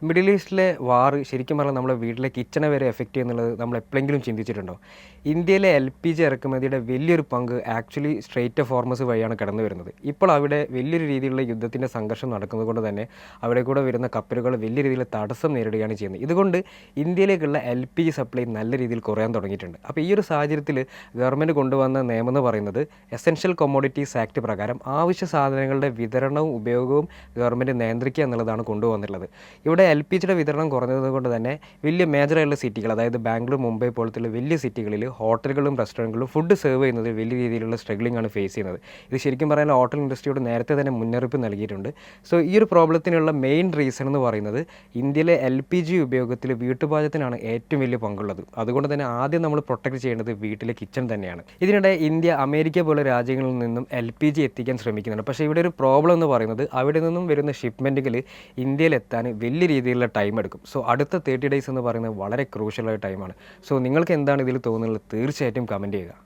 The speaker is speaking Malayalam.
മിഡിൽ ഈസ്റ്റിലെ വാർ ശരിക്കും പറഞ്ഞാൽ നമ്മുടെ വീട്ടിലെ കിച്ചണെ വരെ എഫക്റ്റ് ചെയ്യുന്നുള്ളത് നമ്മൾ എപ്പോഴെങ്കിലും ചിന്തിച്ചിട്ടുണ്ടോ? ഇന്ത്യയിലെ LPG ഇറക്കുമതിയുടെ വലിയൊരു പങ്ക് ആക്ച്വലി സ്ട്രെയിറ്റ് ഓഫ് ഹോർമസ് വഴിയാണ് കടന്നു വരുന്നത്. ഇപ്പോൾ അവിടെ വലിയൊരു രീതിയിലുള്ള യുദ്ധത്തിൻ്റെ സംഘർഷം നടക്കുന്നത് കൊണ്ട് തന്നെ അവിടെ കൂടെ വരുന്ന കപ്പലുകൾ വലിയ രീതിയിൽ തടസ്സം നേരിടുകയാണ് ചെയ്യുന്നത്. ഇതുകൊണ്ട് ഇന്ത്യയിലേക്കുള്ള LPG സപ്ലൈ നല്ല രീതിയിൽ കുറയാൻ തുടങ്ങിയിട്ടുണ്ട്. അപ്പോൾ ഈ ഒരു സാഹചര്യത്തിൽ ഗവൺമെൻറ് കൊണ്ടുവന്ന നിയമം എന്ന് പറയുന്നത് എസെൻഷ്യൽ കൊമോഡിറ്റീസ് ആക്ട് പ്രകാരം ആവശ്യ സാധനങ്ങളുടെ വിതരണവും ഉപയോഗവും ഗവൺമെൻറ് നിയന്ത്രിക്കുക എന്നുള്ളതാണ് കൊണ്ടുവന്നിട്ടുള്ളത്. ഇവിടെ LPGയുടെ വിതരണം കുറഞ്ഞത് കൊണ്ട് തന്നെ വലിയ മേജറായിട്ടുള്ള സിറ്റികൾ, അതായത് ബാംഗ്ലൂർ, മുംബൈ പോലത്തുള്ള വലിയ സിറ്റികളിൽ ഹോട്ടലുകളും റെസ്റ്റോറൻറ്റുകളും ഫുഡ് സെർവ് ചെയ്യുന്നത് വലിയ രീതിയിലുള്ള സ്ട്രഗ്ലിംഗ് ആണ് ഫേസ് ചെയ്യുന്നത്. ഇത് ശരിക്കും പറയാൻ ഹോട്ടൽ ഇൻഡസ്ട്രിയോട് നേരത്തെ തന്നെ മുന്നറിയിപ്പ് നൽകിയിട്ടുണ്ട്. സോ ഈ ഒരു പ്രോബ്ലത്തിനുള്ള മെയിൻ റീസൺ എന്ന് പറയുന്നത് ഇന്ത്യയിലെ LPG ഉപയോഗത്തിൽ വീട്ടുപാചകത്തിനാണ് ഏറ്റവും വലിയ പങ്കുള്ളത്. അതുകൊണ്ട് തന്നെ ആദ്യം നമ്മൾ പ്രൊട്ടക്ട് ചെയ്യേണ്ടത് വീട്ടിലെ കിച്ചൺ തന്നെയാണ്. ഇതിനിടെ ഇന്ത്യ, അമേരിക്ക പോലെ രാജ്യങ്ങളിൽ നിന്നും LPG എത്തിക്കാൻ ശ്രമിക്കുന്നുണ്ട്. പക്ഷേ ഇവിടെ ഒരു പ്രോബ്ലം എന്ന് പറയുന്നത് അവിടെ നിന്നും വരുന്ന ഷിപ്മെൻറ്റുകൾ ഇന്ത്യയിലെത്താൻ വലിയ രീതിയിലുള്ള ടൈം എടുക്കും. സോ അടുത്ത 30 ഡേയ്സ് എന്ന് പറയുന്നത് വളരെ ക്രൂഷ്യലായ ടൈമാണ്. സോ നിങ്ങൾക്ക് എന്താണ് ഇതിൽ തോന്നുന്നത്? തീർച്ചയായിട്ടും കമൻറ്റ് ചെയ്യുക.